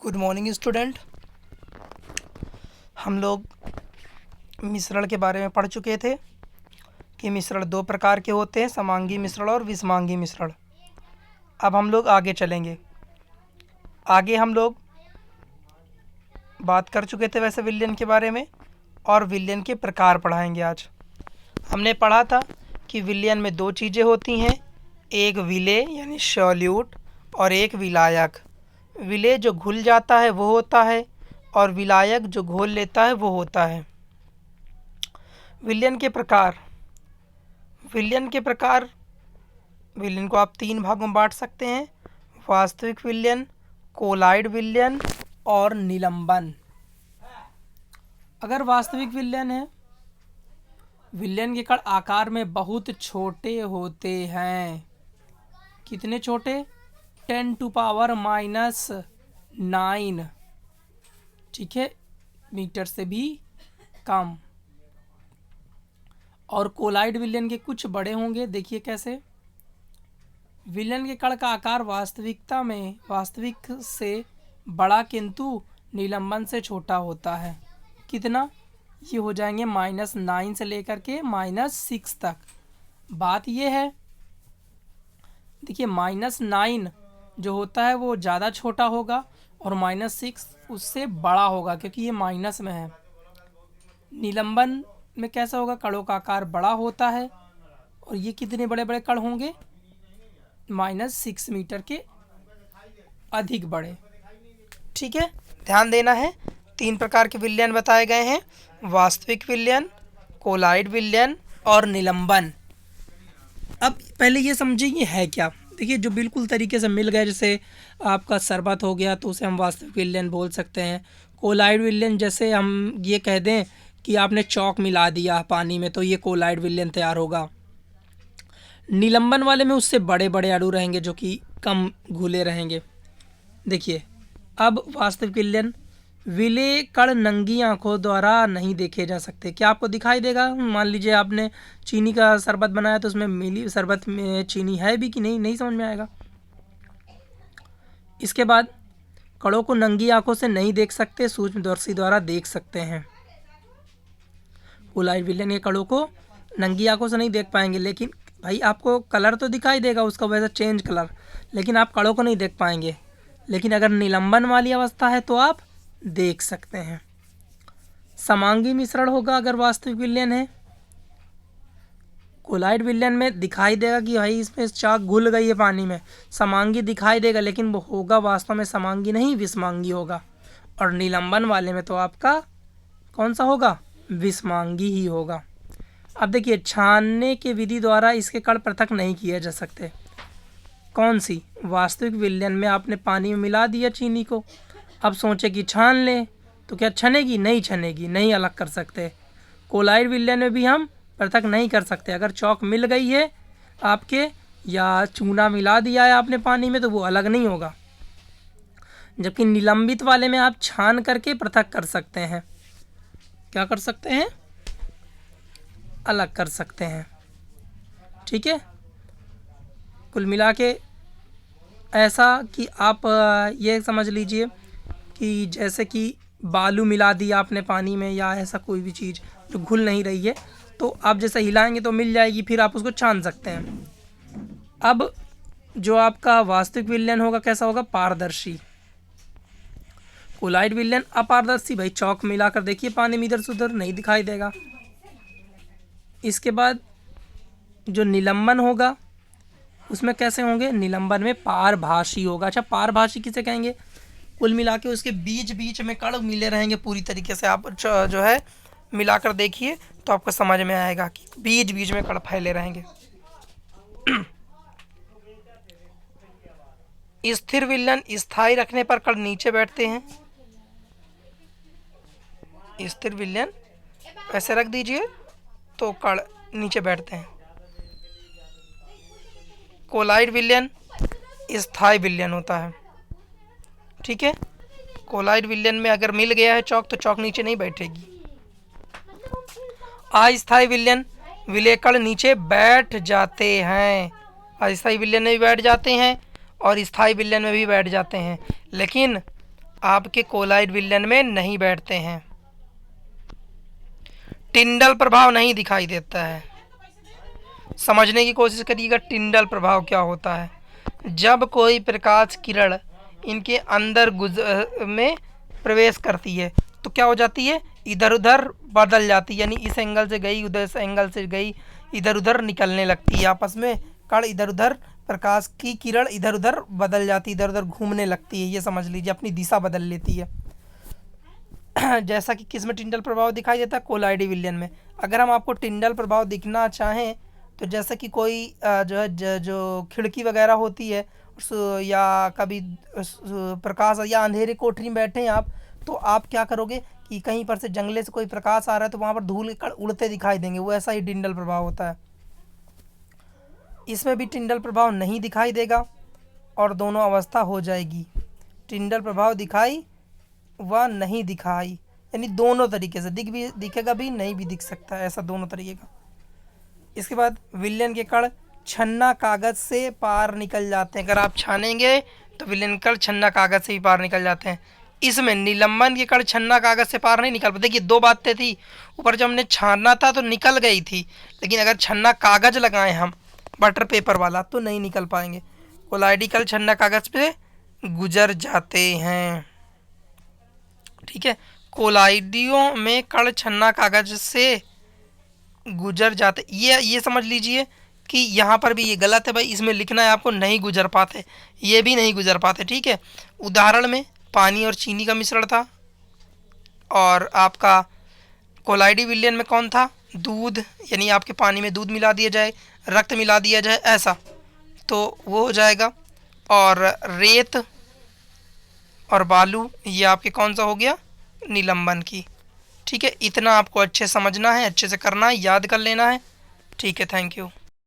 Good morning student. हम लोग मिश्रण के बारे में पढ़ चुके थे कि मिश्रण दो प्रकार के होते हैं, समांगी मिश्रण और विषमांगी मिश्रण। अब हम लोग आगे चलेंगे। आगे हम लोग बात कर चुके थे वैसे विलयन के बारे में, और विलयन के प्रकार पढ़ाएंगे आज। हमने पढ़ा था कि विलयन में दो चीज़ें होती हैं, एक विलेय यानी सॉल्यूट और एक विलायक। विलेय जो घुल जाता है वो होता है, और विलायक जो घोल लेता है वो होता है। विलयन के प्रकार विलयन को आप तीन भागों में बांट सकते हैं: वास्तविक विलयन, कोलाइड विलयन और निलंबन। अगर वास्तविक विलयन है, विलयन के कण आकार में बहुत छोटे होते हैं। कितने छोटे? 10⁻⁹ ठीक है, मीटर से भी कम। और कोलाइड विलयन के कुछ बड़े होंगे। देखिए कैसे। विलयन के कण का आकार वास्तविक से बड़ा किंतु निलंबन से छोटा होता है। कितना? ये हो जाएंगे -9 से लेकर के -6 तक। बात ये है, देखिए -9 जो होता है वो ज़्यादा छोटा होगा और -6 उससे बड़ा होगा, क्योंकि ये माइनस में है। निलंबन में कैसा होगा? कणों का आकार बड़ा होता है, और ये कितने बड़े बड़े कण होंगे? -6 मीटर के अधिक बड़े। ठीक है, ध्यान देना है। तीन प्रकार के विलयन बताए गए हैं: वास्तविक विलयन, कोलाइड विलयन और निलंबन। अब पहले ये समझिए ये है क्या। देखिए, जो बिल्कुल तरीके से मिल गए, जैसे आपका शरबत हो गया तो उसे हम वास्तविक विलयन बोल सकते हैं। कोलाइड विलयन जैसे हम ये कह दें कि आपने चॉक मिला दिया पानी में, तो ये कोलाइड विलयन तैयार होगा। निलंबन वाले में उससे बड़े बड़े अणु रहेंगे जो कि कम घुले रहेंगे। देखिए, अब वास्तविक विलयन, विलेय कण नंगी आंखों द्वारा नहीं देखे जा सकते। क्या आपको दिखाई देगा? मान लीजिए आपने चीनी का शरबत बनाया, तो उसमें मिली शरबत में चीनी है भी कि नहीं, नहीं समझ में आएगा। इसके बाद कणों को नंगी आंखों से नहीं देख सकते, सूक्ष्मदर्शी द्वारा देख सकते हैं। कोलाइड विलयन के कणों को नंगी आंखों से नहीं देख पाएंगे, लेकिन भाई आपको कलर तो दिखाई देगा उसका, वैसा चेंज कलर, लेकिन आप कणों को नहीं देख पाएंगे। लेकिन अगर निलंबन वाली अवस्था है तो आप देख सकते हैं। समांगी मिश्रण होगा अगर वास्तविक विलयन है। कोलाइड विलयन में दिखाई देगा कि भाई इसमें चाक घुल गई है पानी में, समांगी दिखाई देगा, लेकिन वो होगा वास्तव में समांगी नहीं, विषमांगी होगा। और निलंबन वाले में तो आपका कौन सा होगा? विषमांगी ही होगा। अब देखिए, छानने के विधि द्वारा इसके कण पृथक नहीं किए जा सकते। कौन सी? वास्तविक विलयन में आपने पानी में मिला दिया चीनी को, अब सोचे कि छान लें, तो क्या छनेगी? नहीं छनेगी, नहीं अलग कर सकते। कोलाइड विलयन में भी हम पृथक नहीं कर सकते। अगर चौक मिल गई है आपके, या चूना मिला दिया है आपने पानी में, तो वो अलग नहीं होगा। जबकि निलंबित वाले में आप छान करके पृथक कर सकते हैं। क्या कर सकते हैं? अलग कर सकते हैं। ठीक है, कुल मिला के ऐसा कि आप ये समझ लीजिए कि जैसे कि बालू मिला दिया आपने पानी में, या ऐसा कोई भी चीज़ जो घुल नहीं रही है, तो आप जैसे हिलाएंगे तो मिल जाएगी, फिर आप उसको छान सकते हैं। अब जो आपका वास्तविक विलयन होगा कैसा होगा? पारदर्शी। कोलाइड विलयन अपारदर्शी। भाई चौक मिलाकर देखिए पानी में इधर से उधर नहीं दिखाई देगा। इसके बाद जो निलंबन होगा उसमें कैसे होंगे? निलंबन में पारभासी होगा। अच्छा, पारभासी किसे कहेंगे? कुल मिला के उसके बीच में कण मिले रहेंगे पूरी तरीके से। आप जो है मिलाकर देखिए तो आपको समझ में आएगा कि बीच में कण फैले रहेंगे। स्थिर विलयन, स्थायी रखने पर कण नीचे बैठते हैं। स्थिर विलयन ऐसे रख दीजिए तो कण नीचे बैठते हैं। कोलाइड विलयन स्थायी विलयन होता है। ठीक है, कोलाइड विलयन में अगर मिल गया है चौक, तो चौक नीचे नहीं बैठेगी। अस्थायी विलयन, विलेय कण नीचे बैठ जाते हैं। अस्थायी विलयन में भी बैठ जाते हैं और स्थायी विलयन में भी बैठ जाते हैं, लेकिन आपके कोलाइड विलयन में नहीं बैठते हैं। टिंडल प्रभाव नहीं दिखाई देता है। समझने की कोशिश करिएगा टिंडल प्रभाव क्या होता है। जब कोई प्रकाश किरण इनके अंदर में प्रवेश करती है तो क्या हो जाती है, इधर उधर बदल जाती है, यानी इस एंगल से गई, उधर इस एंगल से गई, इधर उधर निकलने लगती है आपस में। कण इधर उधर, प्रकाश की किरण इधर उधर बदल जाती है, इधर उधर घूमने लगती है, ये समझ लीजिए, अपनी दिशा बदल लेती है। जैसा कि किस में टिंडल प्रभाव दिखाई देता है, कोलाइडी विलयन में। अगर हम आपको टिंडल प्रभाव दिखना चाहें तो जैसे कि कोई जो है जो खिड़की वगैरह होती है या कभी प्रकाश या अंधेरे कोठरी में बैठे हैं आप, तो आप क्या करोगे कि कहीं पर से जंगले से कोई प्रकाश आ रहा है तो वहाँ पर धूल के कण उड़ते दिखाई देंगे, वो ऐसा ही टिंडल प्रभाव होता है। इसमें भी टिंडल प्रभाव नहीं दिखाई देगा और दोनों अवस्था हो जाएगी, टिंडल प्रभाव दिखाई व नहीं दिखाई, यानी दोनों तरीके से दिखेगा भी, नहीं भी दिख सकता है, ऐसा दोनों तरीके का। इसके बाद विलयन के कण छन्ना कागज से पार निकल जाते हैं। अगर आप छानेंगे तो विलयन कण छन्ना कागज से भी पार निकल जाते हैं। इसमें निलंबन के कण छन्ना कागज से पार नहीं निकल पाते। देखिए दो बातें थी, ऊपर जब हमने छानना था तो निकल गई थी, लेकिन अगर छन्ना कागज लगाएं हम बटर पेपर वाला तो नहीं निकल पाएंगे। कोलाइडी कण छन्ना कागज पे गुजर जाते हैं। ठीक है, कोलाइडियों में कण छन्ना कागज से गुजर जाते, ये समझ लीजिए कि यहाँ पर भी ये गलत है भाई, इसमें लिखना है आपको नहीं गुजर पाते, ये भी नहीं गुजर पाते। ठीक है, उदाहरण में पानी और चीनी का मिश्रण था और आपका कोलाइडी विलयन में कौन था, दूध, यानी आपके पानी में दूध मिला दिया जाए, रक्त मिला दिया जाए ऐसा, तो वो हो जाएगा। और रेत और बालू ये आपके कौन सा हो गया, निलंबन की। ठीक है, इतना आपको अच्छे समझना है, अच्छे से करना है, याद कर लेना है। ठीक है, थैंक यू।